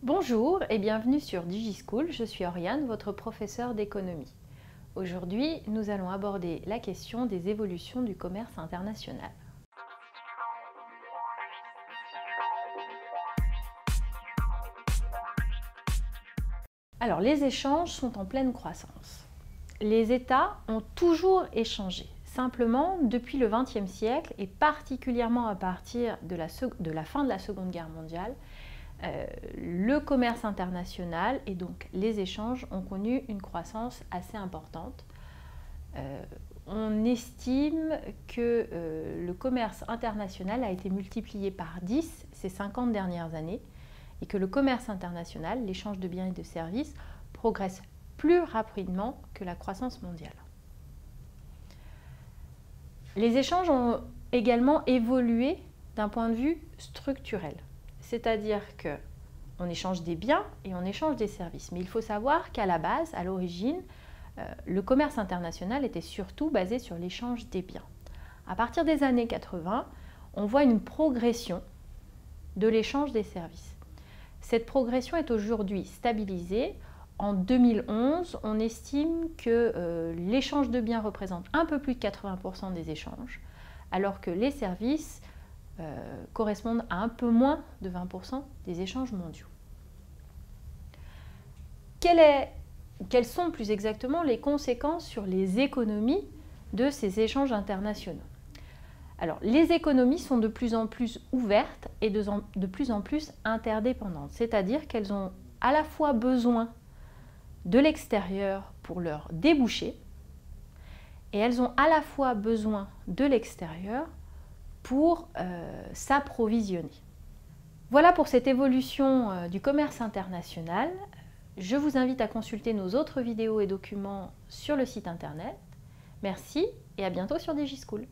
Bonjour et bienvenue sur DigiSchool, je suis Oriane, votre professeure d'économie. Aujourd'hui, nous allons aborder la question des évolutions du commerce international. Alors, les échanges sont en pleine croissance. Les États ont toujours échangé. Simplement, depuis le XXe siècle et particulièrement à partir de la fin de la Seconde Guerre mondiale, le commerce international et donc les échanges ont connu une croissance assez importante. On estime que le commerce international a été multiplié par 10 ces 50 dernières années et que le commerce international, l'échange de biens et de services, progresse plus rapidement que la croissance mondiale. Les échanges ont également évolué d'un point de vue structurel. C'est-à-dire qu'on échange des biens et on échange des services. Mais il faut savoir qu'à la base, à l'origine, le commerce international était surtout basé sur l'échange des biens. À partir des années 80, on voit une progression de l'échange des services. Cette progression est aujourd'hui stabilisée. En 2011, on estime que l'échange de biens représente un peu plus de 80% des échanges, alors que les services correspondent à un peu moins de 20% des échanges mondiaux. Quelles sont plus exactement les conséquences sur les économies de ces échanges internationaux? Alors, les économies sont de plus en plus ouvertes et de plus en plus interdépendantes, c'est-à-dire qu'elles ont à la fois besoin de l'extérieur pour leurs débouchés et elles ont à la fois besoin de l'extérieur pour s'approvisionner. Voilà pour cette évolution du commerce international. Je vous invite à consulter nos autres vidéos et documents sur le site internet. Merci et à bientôt sur DigiSchool.